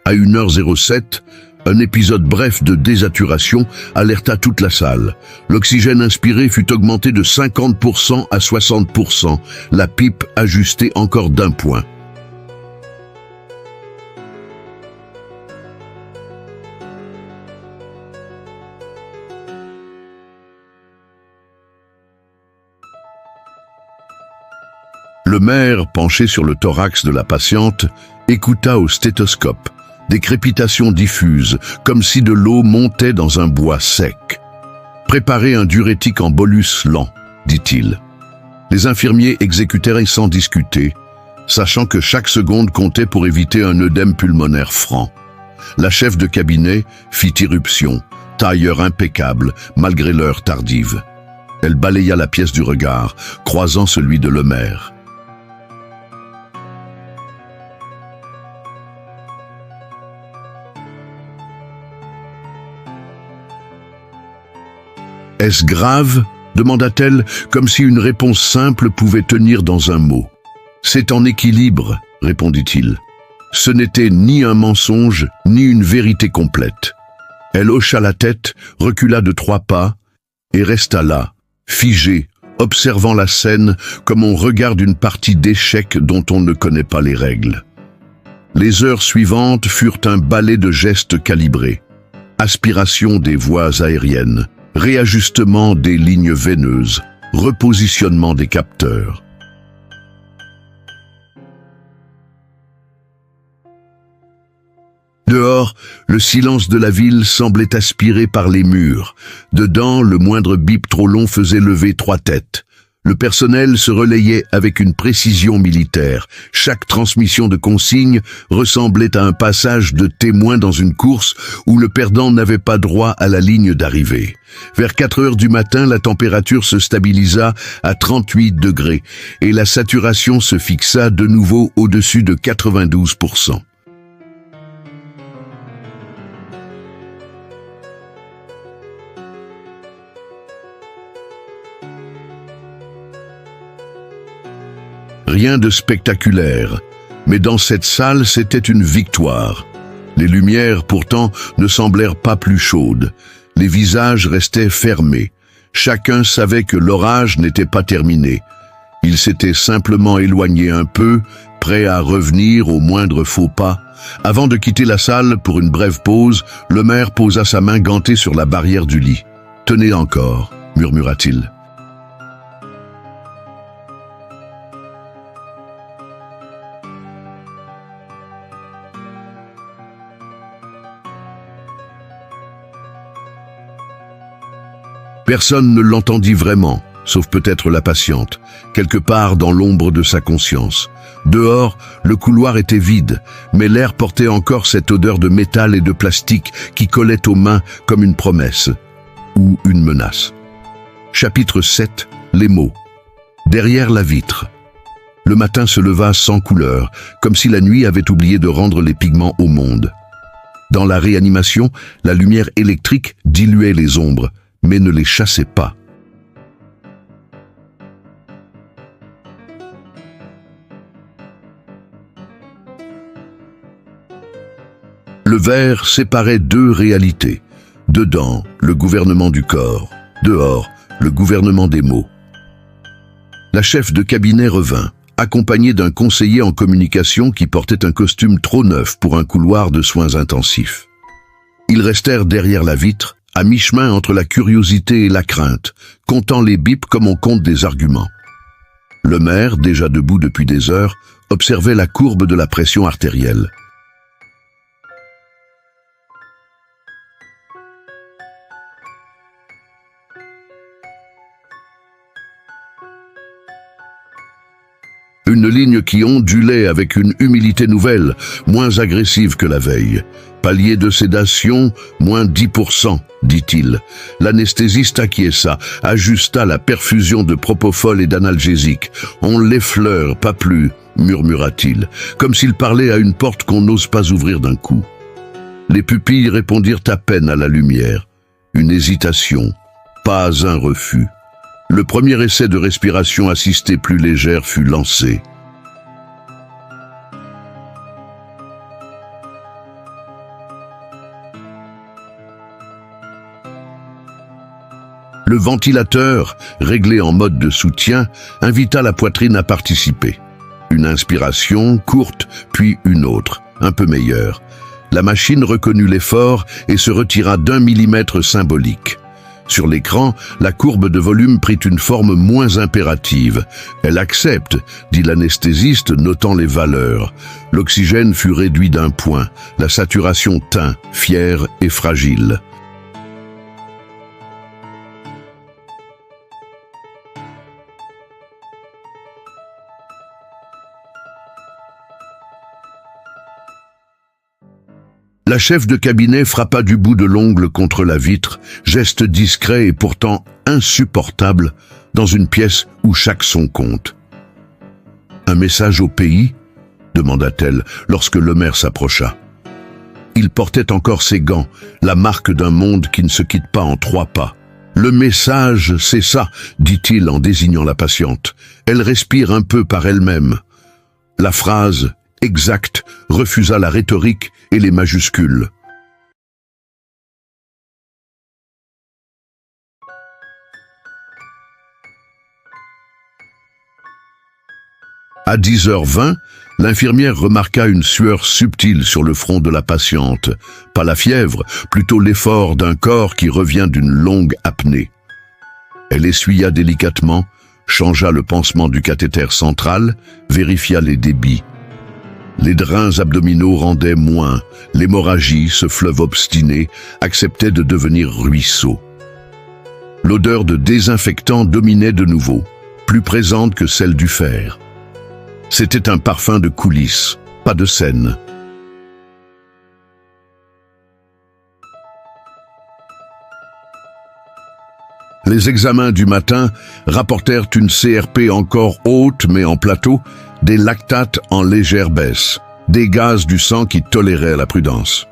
À 1h07, un épisode bref de désaturation alerta toute la salle. L'oxygène inspiré fut augmenté de 50% à 60%, la pipe ajustée encore d'1 point. Le maire, penché sur le thorax de la patiente, écouta au stéthoscope, des crépitations diffuses, comme si de l'eau montait dans un bois sec. « Préparez un diurétique en bolus lent », dit-il. Les infirmiers exécutèrent sans discuter, sachant que chaque seconde comptait pour éviter un œdème pulmonaire franc. La chef de cabinet fit irruption, tailleur impeccable, malgré l'heure tardive. Elle balaya la pièce du regard, croisant celui de le maire. « Est-ce grave ?» demanda-t-elle, comme si une réponse simple pouvait tenir dans un mot. « C'est en équilibre », répondit-il. Ce n'était ni un mensonge, ni une vérité complète. Elle hocha la tête, recula de 3 pas, et resta là, figée, observant la scène comme on regarde une partie d'échecs dont on ne connaît pas les règles. Les heures suivantes furent un ballet de gestes calibrés. Aspiration des voies aériennes, réajustement des lignes veineuses, repositionnement des capteurs. Dehors, le silence de la ville semblait aspiré par les murs. Dedans, le moindre bip trop long faisait lever 3 têtes. Le personnel se relayait avec une précision militaire. Chaque transmission de consignes ressemblait à un passage de témoin dans une course où le perdant n'avait pas droit à la ligne d'arrivée. Vers 4 heures du matin, la température se stabilisa à 38 degrés et la saturation se fixa de nouveau au-dessus de 92%. Rien de spectaculaire, mais dans cette salle, c'était une victoire. Les lumières, pourtant, ne semblèrent pas plus chaudes. Les visages restaient fermés. Chacun savait que l'orage n'était pas terminé. Il s'était simplement éloigné un peu, prêt à revenir au moindre faux pas. Avant de quitter la salle pour une brève pause, le maire posa sa main gantée sur la barrière du lit. « Tenez encore », murmura-t-il. Personne ne l'entendit vraiment, sauf peut-être la patiente, quelque part dans l'ombre de sa conscience. Dehors, le couloir était vide, mais l'air portait encore cette odeur de métal et de plastique qui collait aux mains comme une promesse ou une menace. Chapitre 7. Les mots. Derrière la vitre. Le matin se leva sans couleur, comme si la nuit avait oublié de rendre les pigments au monde. Dans la réanimation, la lumière électrique diluait les ombres, mais ne les chassait pas. Le verre séparait 2 réalités. Dedans, le gouvernement du corps. Dehors, le gouvernement des mots. La chef de cabinet revint, accompagnée d'un conseiller en communication qui portait un costume trop neuf pour un couloir de soins intensifs. Ils restèrent derrière la vitre, à mi-chemin entre la curiosité et la crainte, comptant les bips comme on compte des arguments. Le maire, déjà debout depuis des heures, observait la courbe de la pression artérielle. Une ligne qui ondulait avec une humilité nouvelle, moins agressive que la veille. Palier de sédation, moins 10%, dit-il. L'anesthésiste acquiesça, ajusta la perfusion de propofol et d'analgésique. On l'effleure, pas plus, murmura-t-il, comme s'il parlait à une porte qu'on n'ose pas ouvrir d'un coup. Les pupilles répondirent à peine à la lumière. Une hésitation, pas un refus. Le premier essai de respiration assistée plus légère fut lancé. Le ventilateur, réglé en mode de soutien, invita la poitrine à participer. Une inspiration, courte, puis une autre, un peu meilleure. La machine reconnut l'effort et se retira d'1 millimètre symbolique. Sur l'écran, la courbe de volume prit une forme moins impérative. « Elle accepte », dit l'anesthésiste, notant les valeurs. L'oxygène fut réduit d'1 point. La saturation tint, fière et fragile. La chef de cabinet frappa du bout de l'ongle contre la vitre, geste discret et pourtant insupportable dans une pièce où chaque son compte. « Un message au pays ?» demanda-t-elle lorsque le maire s'approcha. Il portait encore ses gants, la marque d'un monde qui ne se quitte pas en 3 pas. « Le message, c'est ça », dit-il en désignant la patiente. Elle respire un peu par elle-même. La phrase exacte refusa la rhétorique et les majuscules. À 10h20, l'infirmière remarqua une sueur subtile sur le front de la patiente. Pas la fièvre, plutôt l'effort d'un corps qui revient d'une longue apnée. Elle essuya délicatement, changea le pansement du cathéter central, vérifia les débits. Les drains abdominaux rendaient moins, l'hémorragie, ce fleuve obstiné, acceptait de devenir ruisseau. L'odeur de désinfectant dominait de nouveau, plus présente que celle du fer. C'était un parfum de coulisses, pas de scène. Les examens du matin rapportèrent une CRP encore haute mais en plateau, des lactates en légère baisse, des gaz du sang qui toléraient la prudence.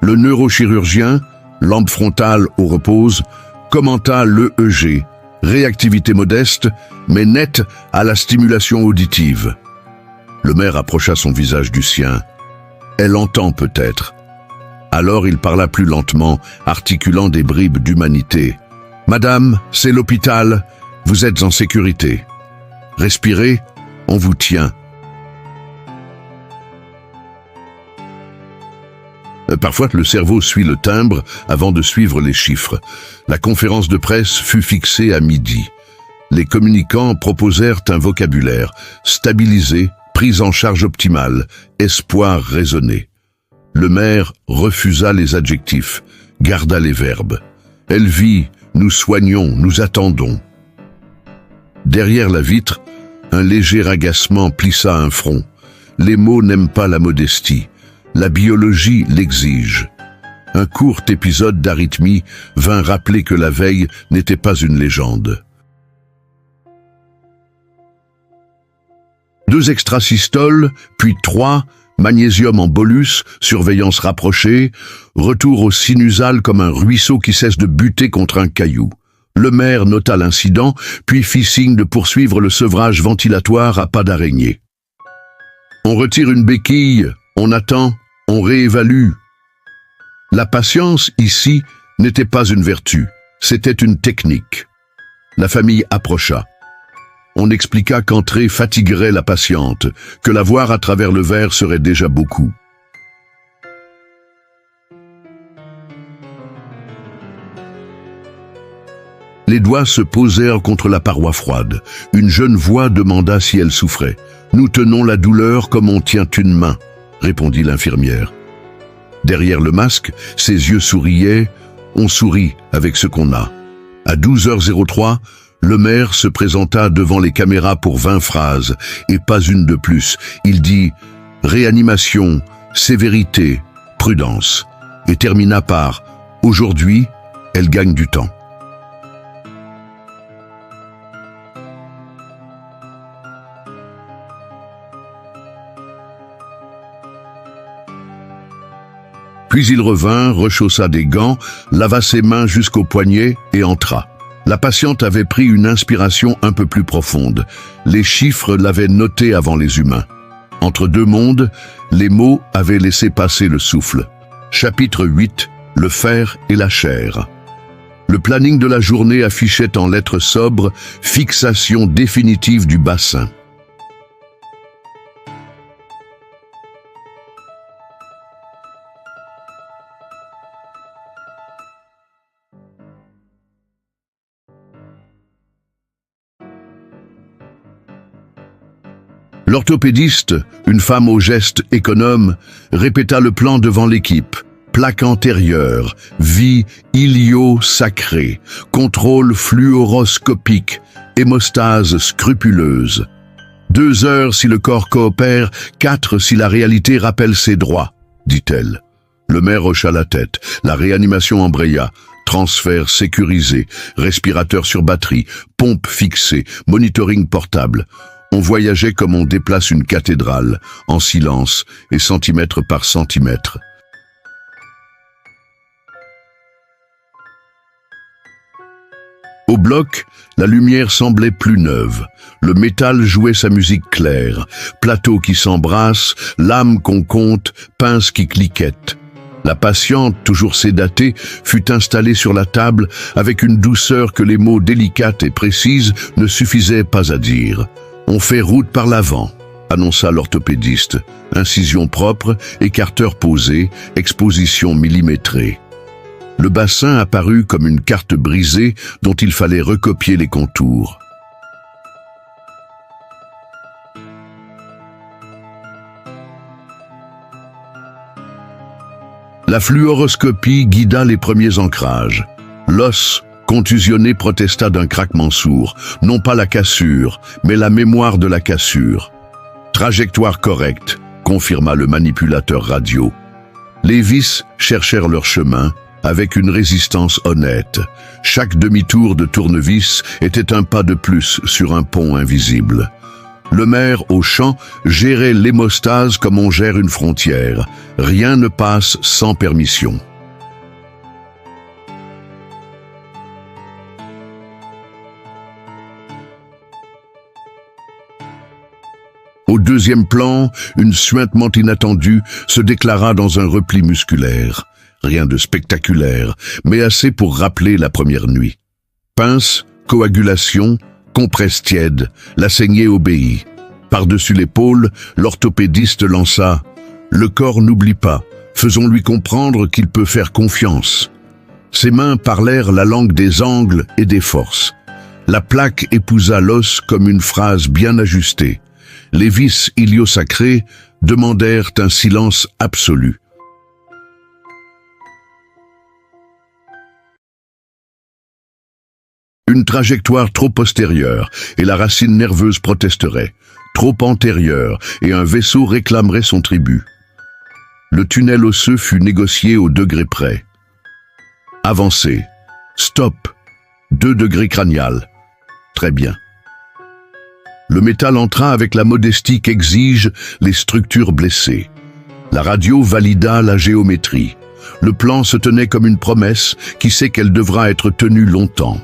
Le neurochirurgien, lampe frontale au repose, commenta l'EEG, réactivité modeste mais nette à la stimulation auditive. Le maire approcha son visage du sien. Elle entend peut-être. Alors il parla plus lentement, articulant des bribes d'humanité. « Madame, c'est l'hôpital, vous êtes en sécurité. Respirez, on vous tient. » Parfois, le cerveau suit le timbre avant de suivre les chiffres. La conférence de presse fut fixée à midi. Les communicants proposèrent un vocabulaire stabilisé, prise en charge optimale, espoir raisonné. Le maire refusa les adjectifs, garda les verbes. Elle vit, nous soignons, nous attendons. Derrière la vitre, un léger agacement plissa un front. Les mots n'aiment pas la modestie. La biologie l'exige. Un court épisode d'arythmie vint rappeler que la veille n'était pas une légende. 2 extrasystoles, puis 3, magnésium en bolus, surveillance rapprochée, retour au sinusal comme un ruisseau qui cesse de buter contre un caillou. Le maire nota l'incident, puis fit signe de poursuivre le sevrage ventilatoire à pas d'araignée. On retire une béquille, on attend, on réévalue. La patience, ici, n'était pas une vertu, c'était une technique. La famille approcha. On expliqua qu'entrer fatiguerait la patiente, que la voir à travers le verre serait déjà beaucoup. Les doigts se posèrent contre la paroi froide. Une jeune voix demanda si elle souffrait. « Nous tenons la douleur comme on tient une main », répondit l'infirmière. Derrière le masque, ses yeux souriaient. On sourit avec ce qu'on a. À 12h03, le maire se présenta devant les caméras pour 20 phrases, et pas une de plus. Il dit « réanimation, sévérité, prudence », et termina par « aujourd'hui, elle gagne du temps ». Puis il revint, rechaussa des gants, lava ses mains jusqu'aux poignets et entra. La patiente avait pris une inspiration un peu plus profonde. Les chiffres l'avaient noté avant les humains. Entre deux mondes, les mots avaient laissé passer le souffle. Chapitre 8, le fer et la chair. Le planning de la journée affichait en lettres sobres « Fixation définitive du bassin ». L'orthopédiste, une femme au geste économe, répéta le plan devant l'équipe. Plaque antérieure, vie ilio-sacrée, contrôle fluoroscopique, hémostase scrupuleuse. 2 heures si le corps coopère, 4 si la réalité rappelle ses droits, dit-elle. Le maire hocha la tête, la réanimation embraya. Transfert sécurisé, respirateur sur batterie, pompe fixée, monitoring portable. On voyageait comme on déplace une cathédrale, en silence et centimètre par centimètre. Au bloc, la lumière semblait plus neuve. Le métal jouait sa musique claire. Plateau qui s'embrasse, lame qu'on compte, pince qui cliquette. La patiente, toujours sédatée, fut installée sur la table avec une douceur que les mots délicates et précises ne suffisaient pas à dire. On fait route par l'avant, annonça l'orthopédiste. Incision propre, écarteur posé, exposition millimétrée. Le bassin apparut comme une carte brisée dont il fallait recopier les contours. La fluoroscopie guida les premiers ancrages. L'os, contusionné, protesta d'un craquement sourd. Non pas la cassure, mais la mémoire de la cassure. Trajectoire correcte, confirma le manipulateur radio. Les vis cherchèrent leur chemin, avec une résistance honnête. Chaque demi-tour de tournevis était un pas de plus sur un pont invisible. Le maire, au champ, gérait l'hémostase comme on gère une frontière. Rien ne passe sans permission. Au deuxième plan, une suintement inattendue se déclara dans un repli musculaire. Rien de spectaculaire, mais assez pour rappeler la première nuit. Pince, coagulation, compresse tiède, la saignée obéit. Par-dessus l'épaule, l'orthopédiste lança « Le corps n'oublie pas, faisons-lui comprendre qu'il peut faire confiance ». Ses mains parlèrent la langue des angles et des forces. La plaque épousa l'os comme une phrase bien ajustée. Les vis iliosacrées demandèrent un silence absolu. Une trajectoire trop postérieure et la racine nerveuse protesterait. Trop antérieure et un vaisseau réclamerait son tribut. Le tunnel osseux fut négocié au degré près. Avancez. Stop. 2 degrés cranial. Très bien. Le métal entra avec la modestie qu'exigent les structures blessées. La radio valida la géométrie. Le plan se tenait comme une promesse qui sait qu'elle devra être tenue longtemps.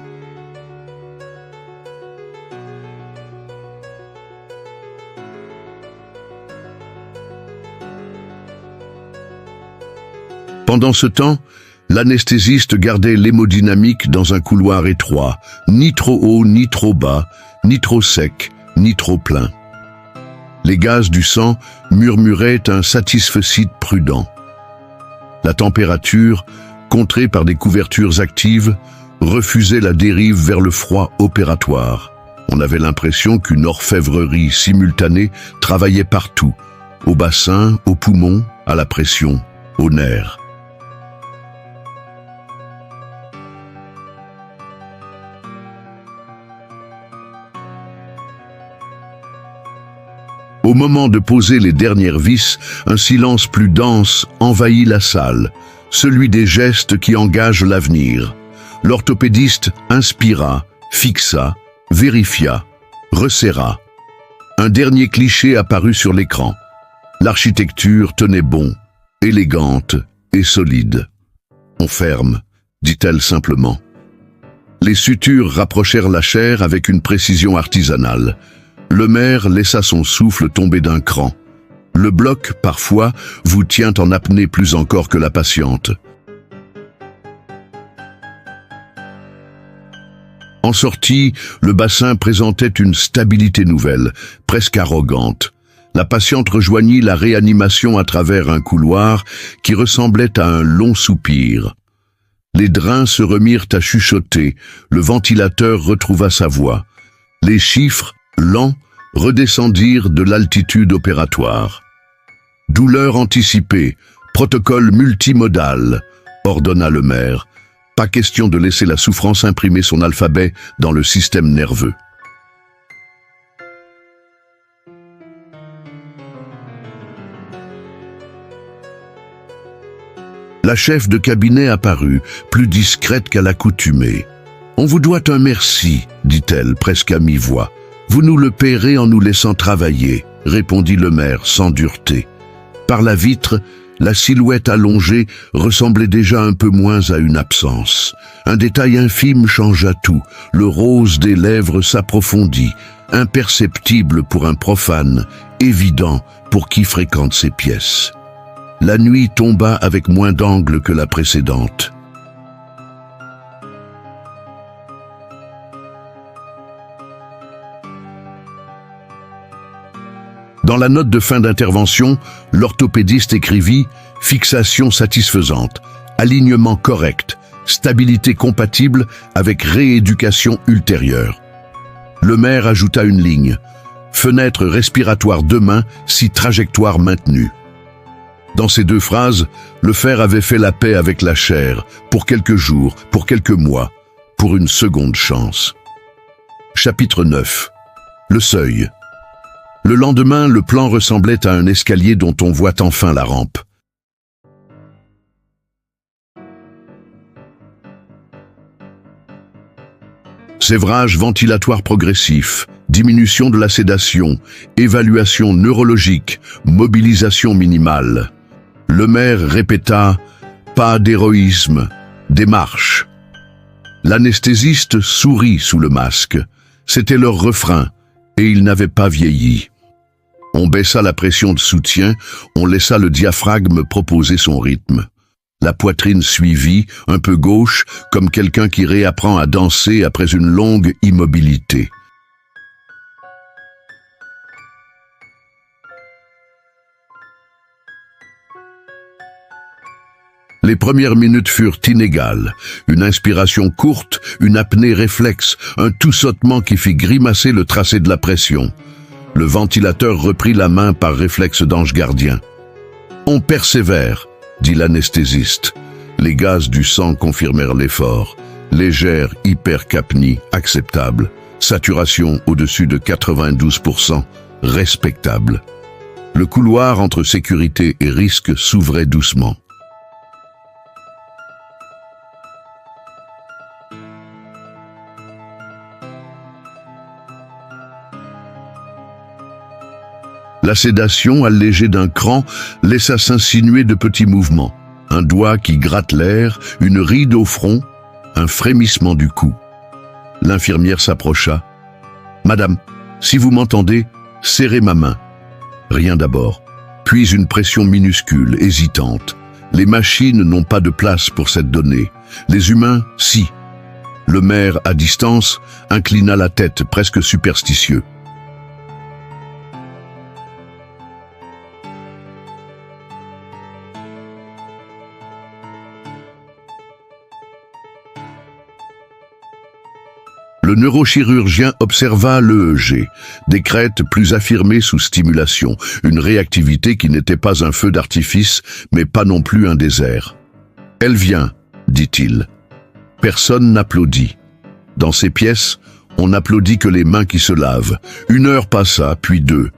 Pendant ce temps, l'anesthésiste gardait l'hémodynamique dans un couloir étroit, ni trop haut, ni trop bas, ni trop sec, ni trop plein. Les gaz du sang murmuraient un satisfecit prudent. La température, contrée par des couvertures actives, refusait la dérive vers le froid opératoire. On avait l'impression qu'une orfèvrerie simultanée travaillait partout, au bassin, aux poumons, à la pression, aux nerfs. Au moment de poser les dernières vis, un silence plus dense envahit la salle, celui des gestes qui engagent l'avenir. L'orthopédiste inspira, fixa, vérifia, resserra. Un dernier cliché apparut sur l'écran. L'architecture tenait bon, élégante et solide. « On ferme », dit-elle simplement. Les sutures rapprochèrent la chair avec une précision artisanale. Le maire laissa son souffle tomber d'un cran. Le bloc, parfois, vous tient en apnée plus encore que la patiente. En sortie, le bassin présentait une stabilité nouvelle, presque arrogante. La patiente rejoignit la réanimation à travers un couloir qui ressemblait à un long soupir. Les drains se remirent à chuchoter, le ventilateur retrouva sa voix. Les chiffres, lents, redescendirent de l'altitude opératoire. « Douleur anticipée, protocole multimodal », ordonna le maire. Pas question de laisser la souffrance imprimer son alphabet dans le système nerveux. La chef de cabinet apparut, plus discrète qu'à l'accoutumée. « On vous doit un merci, dit-elle, presque à mi-voix. Vous nous le paierez en nous laissant travailler, répondit le maire sans dureté. Par la vitre, la silhouette allongée ressemblait déjà un peu moins à une absence. Un détail infime changea tout. Le rose des lèvres s'approfondit, imperceptible pour un profane, évident pour qui fréquente ces pièces. La nuit tomba avec moins d'angle que la précédente. Dans la note de fin d'intervention, l'orthopédiste écrivit « Fixation satisfaisante, alignement correct, stabilité compatible avec rééducation ultérieure ». Le maire ajouta une ligne « Fenêtre respiratoire demain si trajectoire maintenue ». Dans ces deux phrases, le fer avait fait la paix avec la chair, pour quelques jours, pour quelques mois, pour une seconde chance. Chapitre 9. Le seuil. Le lendemain, le plan ressemblait à un escalier dont on voit enfin la rampe. Sévrage ventilatoire progressif, diminution de la sédation, évaluation neurologique, mobilisation minimale. Le maire répéta « Pas d'héroïsme, démarche ». L'anesthésiste sourit sous le masque. C'était leur refrain, et il n'avait pas vieilli. On baissa la pression de soutien, on laissa le diaphragme proposer son rythme. La poitrine suivit, un peu gauche, comme quelqu'un qui réapprend à danser après une longue immobilité. Les premières minutes furent inégales. Une inspiration courte, une apnée réflexe, un tout-sautement qui fit grimacer le tracé de la pression. Le ventilateur reprit la main par réflexe d'ange gardien. « On persévère », dit l'anesthésiste. Les gaz du sang confirmèrent l'effort. Légère hypercapnie, acceptable. Saturation au-dessus de 92%, respectable. Le couloir entre sécurité et risque s'ouvrait doucement. La sédation, allégée d'un cran, laissa s'insinuer de petits mouvements. Un doigt qui gratte l'air, une ride au front, un frémissement du cou. L'infirmière s'approcha. « Madame, si vous m'entendez, serrez ma main. » Rien d'abord, puis une pression minuscule, hésitante. Les machines n'ont pas de place pour cette donnée. Les humains, si. Le maire, à distance, inclina la tête, presque superstitieux. Le neurochirurgien observa l'EEG, des crêtes plus affirmées sous stimulation, une réactivité qui n'était pas un feu d'artifice, mais pas non plus un désert. « Elle vient », dit-il. Personne n'applaudit. Dans ces pièces, on n'applaudit que les mains qui se lavent. 1 heure passa, puis 2.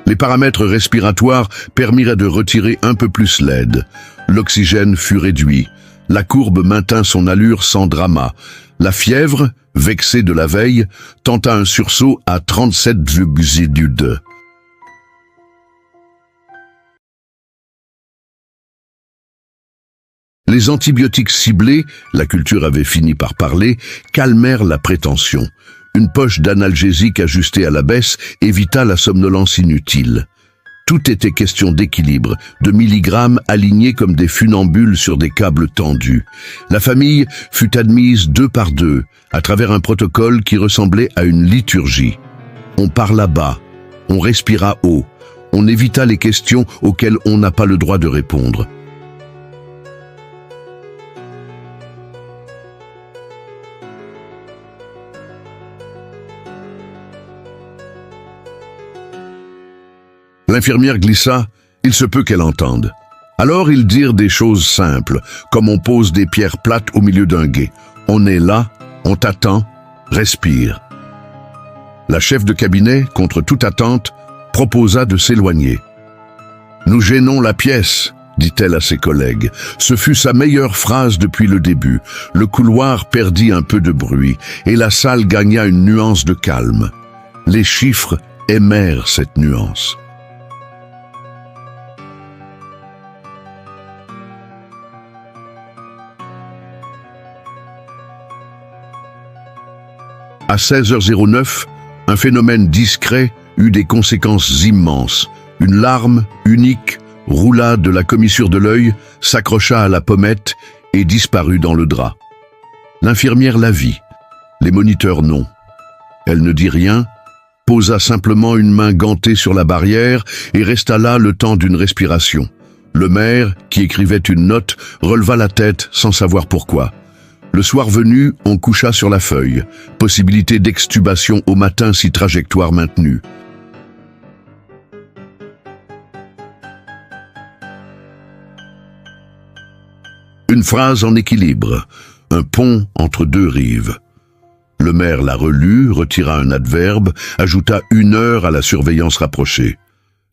Les paramètres respiratoires permirent de retirer un peu plus l'aide. L'oxygène fut réduit. La courbe maintint son allure sans drama. La fièvre, vexée de la veille, tenta un sursaut à 37,2. Les antibiotiques ciblés, la culture avait fini par parler, calmèrent la prétention. Une poche d'analgésique ajustée à la baisse évita la somnolence inutile. Tout était question d'équilibre, de milligrammes alignés comme des funambules sur des câbles tendus. La famille fut admise 2 par 2, à travers un protocole qui ressemblait à une liturgie. On parla bas, on respira haut, on évita les questions auxquelles on n'a pas le droit de répondre. L'infirmière glissa, il se peut qu'elle entende. Alors ils dirent des choses simples, comme on pose des pierres plates au milieu d'un gué. On est là, on t'attend, respire. La chef de cabinet, contre toute attente, proposa de s'éloigner. « Nous gênons la pièce », dit-elle à ses collègues. Ce fut sa meilleure phrase depuis le début. Le couloir perdit un peu de bruit, et la salle gagna une nuance de calme. Les chiffres aimèrent cette nuance. À 16h09, un phénomène discret eut des conséquences immenses. Une larme, unique, roula de la commissure de l'œil, s'accrocha à la pommette et disparut dans le drap. L'infirmière la vit. Les moniteurs non. Elle ne dit rien, posa simplement une main gantée sur la barrière et resta là le temps d'une respiration. Le maire, qui écrivait une note, releva la tête sans savoir pourquoi. Le soir venu, on coucha sur la feuille. Possibilité d'extubation au matin si trajectoire maintenue. Une phrase en équilibre. Un pont entre deux rives. Le maire la relut, retira un adverbe, ajouta 1 heure à la surveillance rapprochée.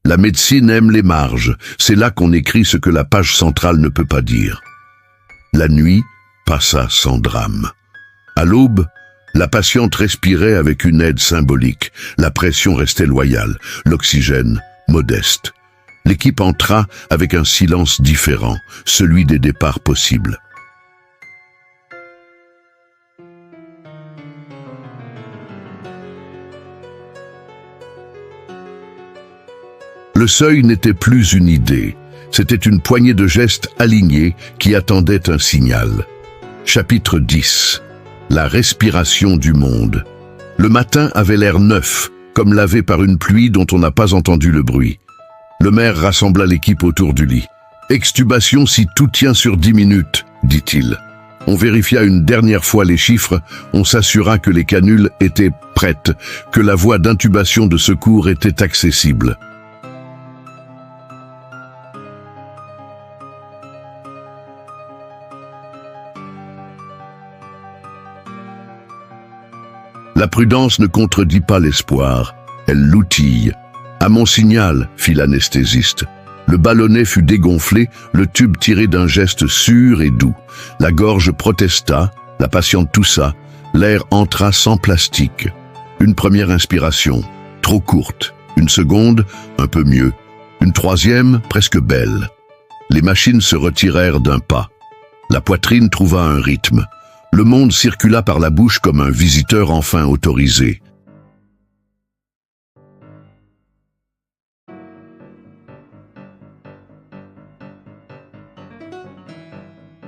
La médecine aime les marges, c'est là qu'on écrit ce que la page centrale ne peut pas dire. La nuit passa sans drame. À l'aube, la patiente respirait avec une aide symbolique. La pression restait loyale, l'oxygène modeste. L'équipe entra avec un silence différent, celui des départs possibles. Le seuil n'était plus une idée, c'était une poignée de gestes alignés qui attendaient un signal. Chapitre 10. La respiration du monde. Le matin avait l'air neuf, comme lavé par une pluie dont on n'a pas entendu le bruit. Le maire rassembla l'équipe autour du lit. « Extubation si tout tient sur 10 minutes », dit-il. On vérifia une dernière fois les chiffres, on s'assura que les canules étaient prêtes, que la voie d'intubation de secours était accessible. La prudence ne contredit pas l'espoir, elle l'outille. À mon signal, fit l'anesthésiste. Le ballonnet fut dégonflé, le tube tiré d'un geste sûr et doux. La gorge protesta, la patiente toussa, l'air entra sans plastique. Une première inspiration, trop courte. Une seconde, un peu mieux. Une troisième, presque belle. Les machines se retirèrent d'un pas. La poitrine trouva un rythme. Le monde circula par la bouche comme un visiteur enfin autorisé.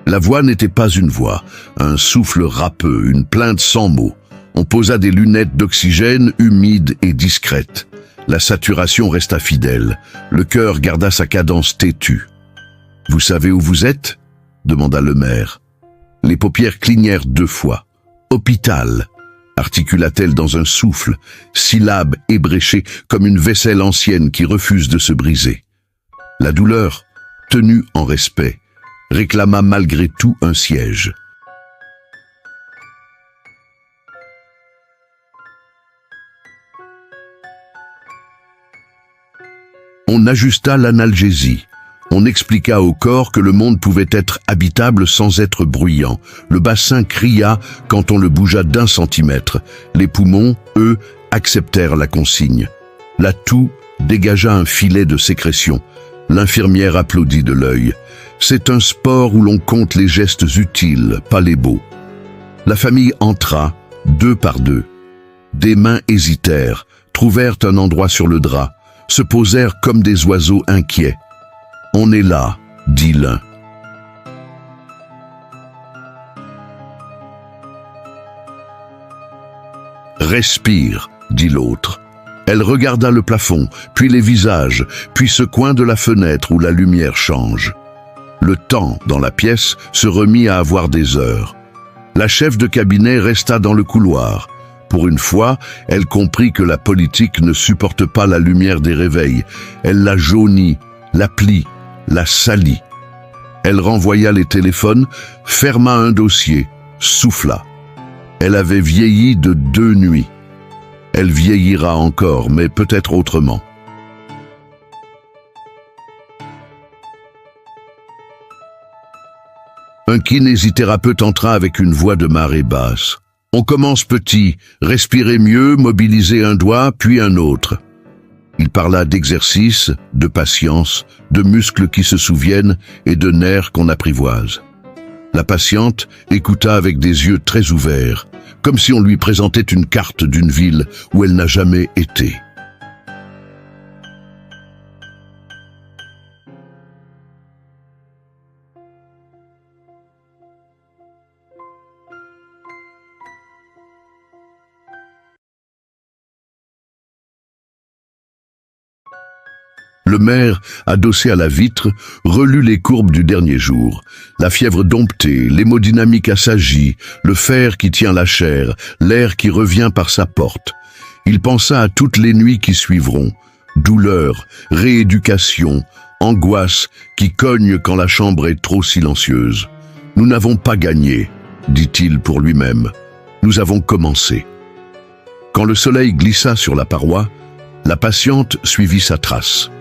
La voix n'était pas une voix, un souffle râpeux, une plainte sans mots. On posa des lunettes d'oxygène humides et discrètes. La saturation resta fidèle. Le cœur garda sa cadence têtue. « Vous savez où vous êtes ?» demanda le maire. Les paupières clignèrent 2 fois. « Hôpital » articula-t-elle dans un souffle, syllabe ébréchée comme une vaisselle ancienne qui refuse de se briser. La douleur, tenue en respect, réclama malgré tout un siège. On ajusta l'analgésie. On expliqua au corps que le monde pouvait être habitable sans être bruyant. Le bassin cria quand on le bougea d'1 centimètre. Les poumons, eux, acceptèrent la consigne. La toux dégagea un filet de sécrétion. L'infirmière applaudit de l'œil. C'est un sport où l'on compte les gestes utiles, pas les beaux. La famille entra, 2 par 2. Des mains hésitèrent, trouvèrent un endroit sur le drap, se posèrent comme des oiseaux inquiets. « On est là », dit l'un. « Respire », dit l'autre. Elle regarda le plafond, puis les visages, puis ce coin de la fenêtre où la lumière change. Le temps, dans la pièce, se remit à avoir des heures. La chef de cabinet resta dans le couloir. Pour une fois, elle comprit que la politique ne supporte pas la lumière des réveils. Elle la jaunit, la plie, la salit. Elle renvoya les téléphones, ferma un dossier, souffla. Elle avait vieilli de 2 nuits. Elle vieillira encore, mais peut-être autrement. Un kinésithérapeute entra avec une voix de marée basse. « On commence petit, respirez mieux, mobilisez un doigt, puis un autre. » Il parla d'exercice, de patience, de muscles qui se souviennent et de nerfs qu'on apprivoise. La patiente écouta avec des yeux très ouverts, comme si on lui présentait une carte d'une ville où elle n'a jamais été. Le maire, adossé à la vitre, relut les courbes du dernier jour. La fièvre domptée, l'hémodynamique assagie, le fer qui tient la chair, l'air qui revient par sa porte. Il pensa à toutes les nuits qui suivront. Douleur, rééducation, angoisse qui cogne quand la chambre est trop silencieuse. Nous n'avons pas gagné, dit-il pour lui-même. Nous avons commencé. Quand le soleil glissa sur la paroi, la patiente suivit sa trace.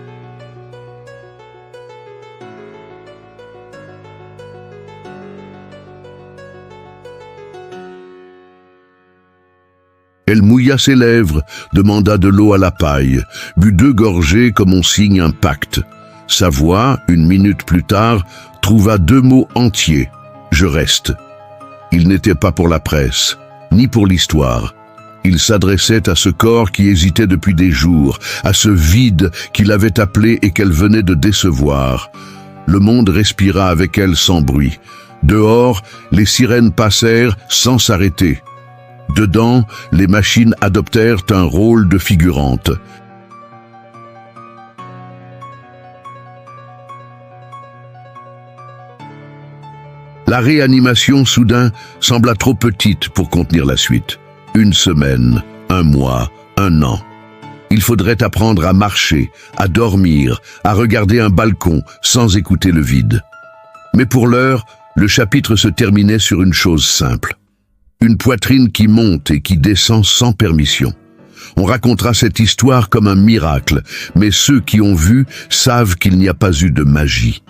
Elle mouilla ses lèvres, demanda de l'eau à la paille, but 2 gorgées comme on signe un pacte. Sa voix, 1 minute plus tard, trouva 2 mots entiers. « Je reste ». Il n'était pas pour la presse, ni pour l'histoire. Il s'adressait à ce corps qui hésitait depuis des jours, à ce vide qu'il avait appelé et qu'elle venait de décevoir. Le monde respira avec elle sans bruit. Dehors, les sirènes passèrent sans s'arrêter. Dedans, les machines adoptèrent un rôle de figurante. La réanimation, soudain, sembla trop petite pour contenir la suite. 1 semaine, 1 mois, 1 an. Il faudrait apprendre à marcher, à dormir, à regarder un balcon sans écouter le vide. Mais pour l'heure, le chapitre se terminait sur une chose simple. Une poitrine qui monte et qui descend sans permission. On racontera cette histoire comme un miracle, mais ceux qui ont vu savent qu'il n'y a pas eu de magie.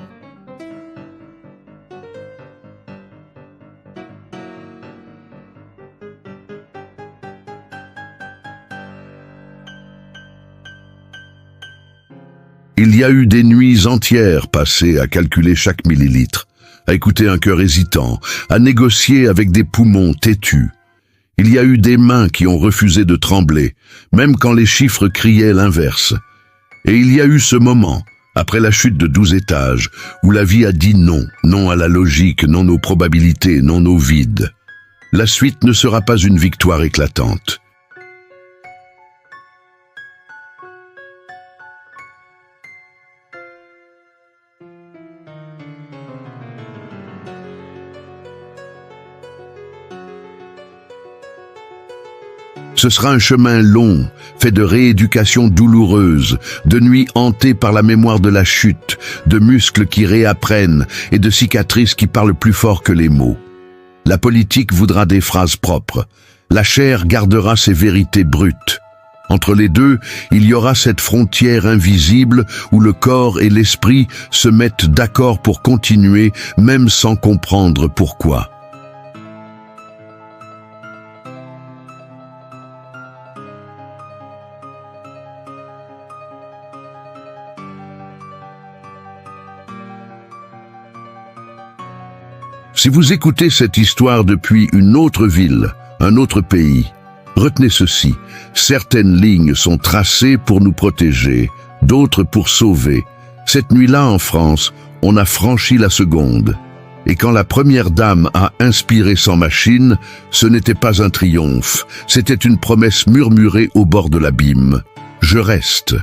Il y a eu des nuits entières passées à calculer chaque millilitre, à écouter un cœur hésitant, à négocier avec des poumons têtus. Il y a eu des mains qui ont refusé de trembler, même quand les chiffres criaient l'inverse. Et il y a eu ce moment, après la chute de 12 étages, où la vie a dit non, non à la logique, non aux probabilités, non au vide. La suite ne sera pas une victoire éclatante. Ce sera un chemin long, fait de rééducation douloureuse, de nuits hantées par la mémoire de la chute, de muscles qui réapprennent et de cicatrices qui parlent plus fort que les mots. La politique voudra des phrases propres. La chair gardera ses vérités brutes. Entre les deux, il y aura cette frontière invisible où le corps et l'esprit se mettent d'accord pour continuer, même sans comprendre pourquoi. Si vous écoutez cette histoire depuis une autre ville, un autre pays, retenez ceci, certaines lignes sont tracées pour nous protéger, d'autres pour sauver. Cette nuit-là en France, on a franchi la seconde. Et quand la première dame a inspiré sans machine, ce n'était pas un triomphe, c'était une promesse murmurée au bord de l'abîme. Je reste.